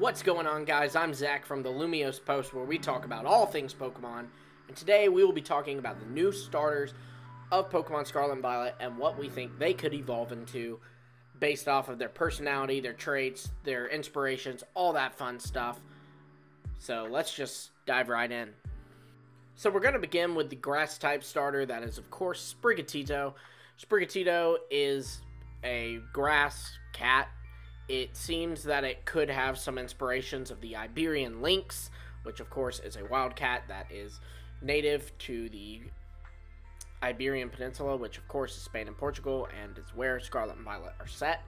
What's going on, guys? I'm Zach from the Lumios Post, where we talk about all things Pokemon. And today we will be talking about the new starters of Pokemon Scarlet and Violet and what we think they could evolve into based off of their personality, their traits, their inspirations, all that fun stuff. So let's just dive right in. So we're going to begin with the grass-type starter. That is, of course, Spriggato. Spriggato is a grass cat. It seems that it could have some inspirations of the Iberian lynx, which of course is a wild cat that is native to the Iberian Peninsula, which of course is Spain and Portugal, and is where Scarlet and Violet are set.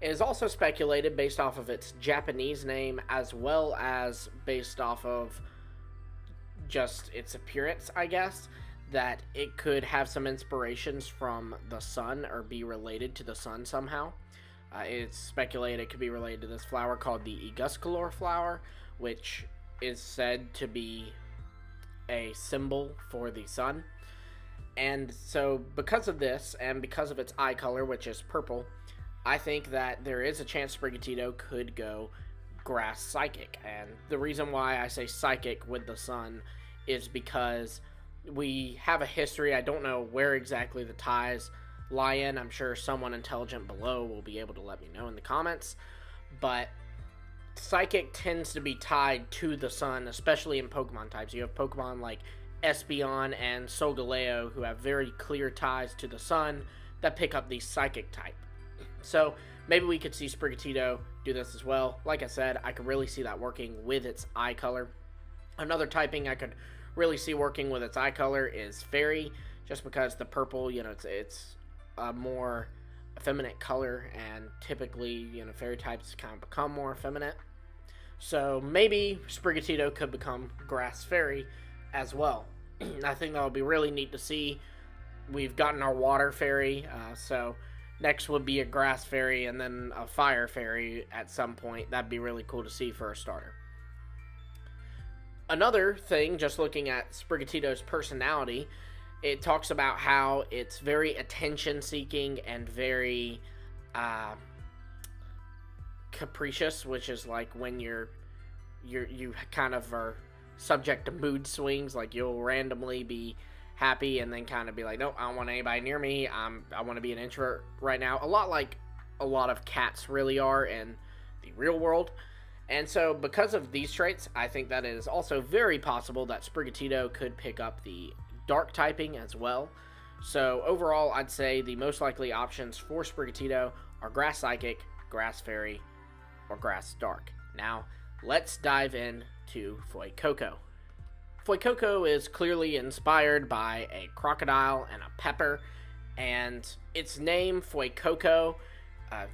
It is also speculated, based off of its Japanese name, as well as based off of just its appearance, I guess, that it could have some inspirations from the sun or be related to the sun somehow. It's speculated it could be related to this flower called the Aeguscolor flower, which is said to be a symbol for the sun. And so because of this, and because of its eye color, which is purple, I think that there is a chance Spriggato could go grass psychic. And the reason why I say psychic with the sun is because we have a history. I don't know where exactly the ties lie in. I'm sure someone intelligent below will be able to let me know in the comments. But psychic tends to be tied to the sun, especially in Pokemon types. You have Pokemon like Espeon and Solgaleo who have very clear ties to the sun that pick up the psychic type. So maybe we could see Spriggato do this as well. Like I said, I could really see that working with its eye color. Another typing I could really see working with its eye color is Fairy, just because the purple, it's a more effeminate color, and typically, fairy types kind of become more effeminate. So maybe Spriggato could become grass fairy as well. I think that would be really neat to see. We've gotten our water fairy, so next would be a grass fairy and then a fire fairy at some point. That'd be really cool to see for a starter. Another thing, just looking at Spriggato's personality, it talks about how it's very attention-seeking and very capricious, which is like when you kind of are subject to mood swings. Like you'll randomly be happy and then kind of be like, nope, I don't want anybody near me. I want to be an introvert right now. A lot like a lot of cats really are in the real world. And so because of these traits, I think that it is also very possible that Spriggato could pick up the dark typing as well. So overall, I'd say the most likely options for Spriggato are grass psychic, grass fairy, or grass dark. Now let's dive into Floycoco. Floycoco is clearly inspired by a crocodile and a pepper, and its name Floycoco,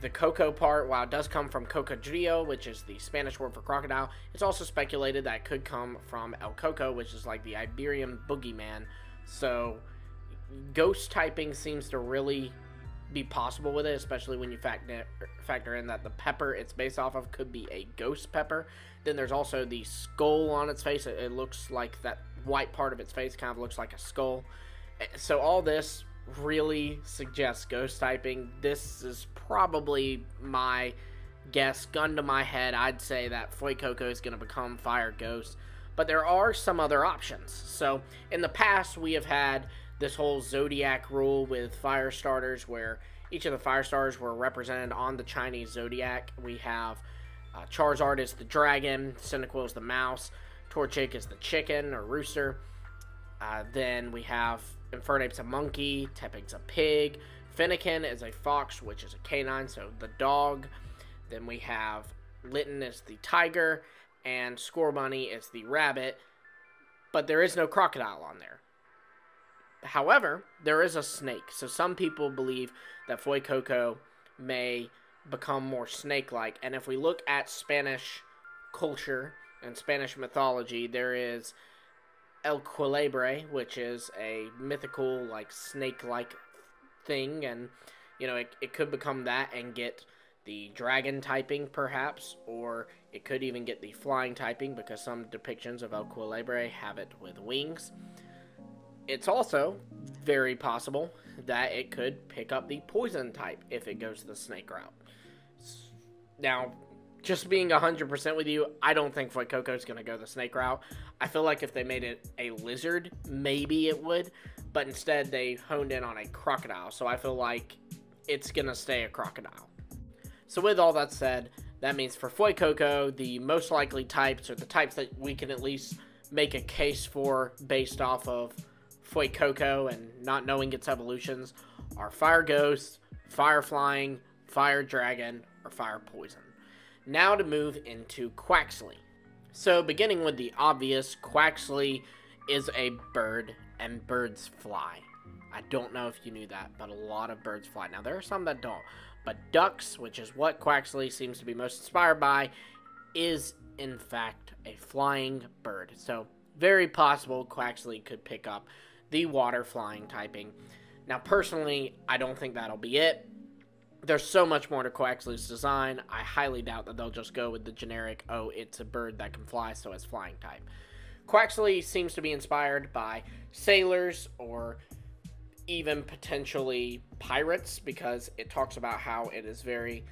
the coco part, while it does come from cocodrilo, which is the Spanish word for crocodile, it's also speculated that it could come from El Coco, which is like the Iberian boogeyman. So ghost typing seems to really be possible with it, especially when you factor in that the pepper it's based off of could be a ghost pepper. Then there's also the skull on its face. It looks like that white part of its face kind of looks like a skull. So all this really suggests ghost typing. This is probably my guess, gun to my head. I'd say that Floycoco is going to become fire ghost, but there are some other options. So in the past, we have had this whole zodiac rule with fire starters, where each of the fire starters were represented on the Chinese zodiac. We have Charizard is the dragon, Cyndaquil is the mouse, Torchic is the chicken or rooster. Then we have Infernape's a monkey, Tepig's a pig, Fennekin is a fox, which is a canine, so the dog. Then we have Litten is the tiger, and Scorbunny is the rabbit, but there is no crocodile on there. However, there is a snake, so some people believe that Floycoco may become more snake-like, and if we look at Spanish culture and Spanish mythology, there is El Culebre, which is a mythical, like, snake-like thing, and, it could become that and get the dragon typing, perhaps, or it could even get the flying typing, because some depictions of El Culebre have it with wings. It's also very possible that it could pick up the poison type if it goes the snake route. Now, just being 100% with you, I don't think Floycoco is going to go the snake route. I feel like if they made it a lizard, maybe it would, but instead they honed in on a crocodile, so I feel like it's going to stay a crocodile. So with all that said, that means for Floycoco, the most likely types, or the types that we can at least make a case for based off of Floycoco and not knowing its evolutions, are Fire Ghost, Fire Flying, Fire Dragon, or Fire Poison. Now to move into Quacksley. So beginning with the obvious, Quacksley is a bird, and birds fly. I don't know if you knew that, but a lot of birds fly. Now there are some that don't, but ducks, which is what Quacksley seems to be most inspired by, is in fact a flying bird. So very possible Quacksley could pick up the water flying typing. Now personally, I don't think that'll be it. There's so much more to Quacksley's design. I highly doubt that they'll just go with the generic, oh, it's a bird that can fly, so it's flying type. Quacksley seems to be inspired by sailors or even potentially pirates, because it talks about how it is very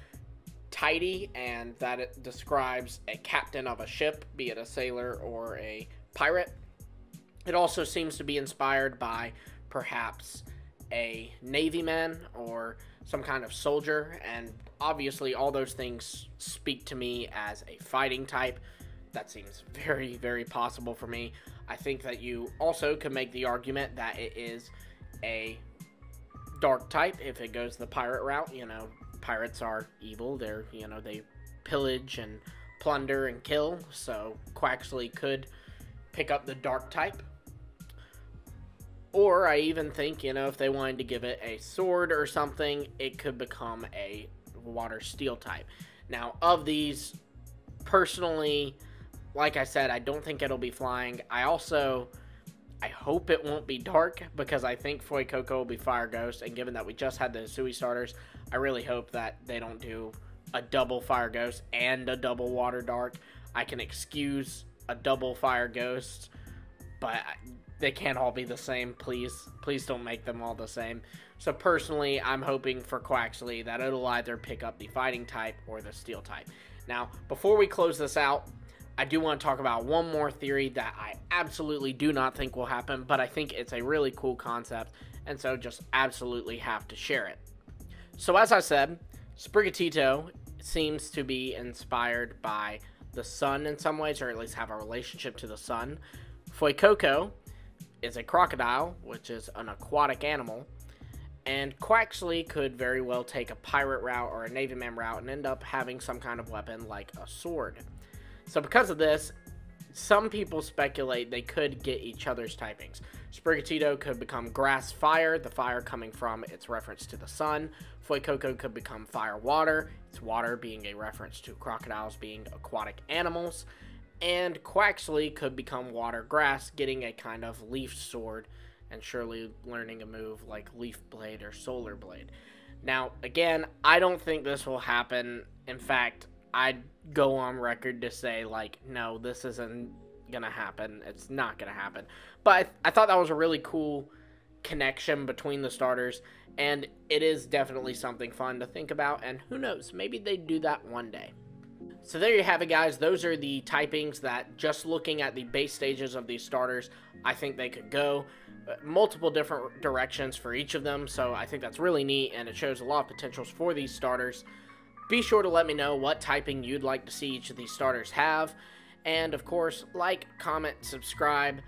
tidy and that it describes a captain of a ship, be it a sailor or a pirate. It also seems to be inspired by perhaps a navyman or some kind of soldier, and obviously all those things speak to me as a fighting type. That seems very, very possible for me. I think that you also could make the argument that it is a dark type if it goes the pirate route. You know, pirates are evil. They're, you know, they pillage and plunder and kill, so Quacksley could pick up the dark type. Or I even think, you know, if they wanted to give it a sword or something, it could become a water steel type. Now, of these, personally, like I said, I don't think it'll be flying. I hope it won't be dark, because I think Floycoco will be Fire Ghost, and given that we just had the Hisui starters, I really hope that they don't do a double Fire Ghost and a double Water Dark. I can excuse a double Fire Ghost, but they can't all be the same, please. Please don't make them all the same. So personally, I'm hoping for Quacksley that it'll either pick up the fighting type or the steel type. Now, before we close this out, I do want to talk about one more theory that I absolutely do not think will happen, but I think it's a really cool concept, and so just absolutely have to share it. So as I said, Spriggato seems to be inspired by the sun in some ways, or at least have a relationship to the sun. Floycoco is a crocodile, which is an aquatic animal, and Quacksley could very well take a pirate route or a navyman route and end up having some kind of weapon like a sword. So because of this, some people speculate they could get each other's typings. Spriggato could become grass fire, the fire coming from its reference to the sun. Floycoco could become fire water, its water being a reference to crocodiles being aquatic animals. And Quacksley could become water grass, getting a kind of leaf sword, and surely learning a move like Leaf Blade or Solar Blade. Now, again, I don't think this will happen. In fact, I'd go on record to say, like, no, this isn't gonna happen. It's not gonna happen. But I thought that was a really cool connection between the starters, and it is definitely something fun to think about, and who knows, maybe they do that one day. So there you have it, guys. Those are the typings that, just looking at the base stages of these starters, I think they could go multiple different directions for each of them. So I think that's really neat, and it shows a lot of potentials for these starters. Be sure to let me know what typing you'd like to see each of these starters have. And of course, like, comment, subscribe,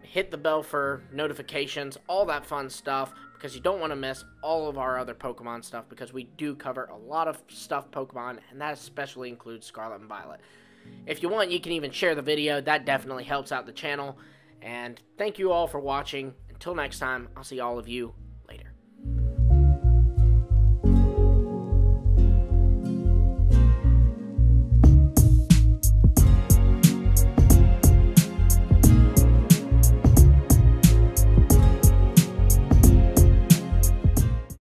hit the bell for notifications, all that fun stuff, because you don't want to miss all of our other Pokemon stuff, because we do cover a lot of stuff Pokemon, and that especially includes Scarlet and Violet. If you want, you can even share the video. That definitely helps out the channel. And thank you all for watching. Until next time, I'll see all of you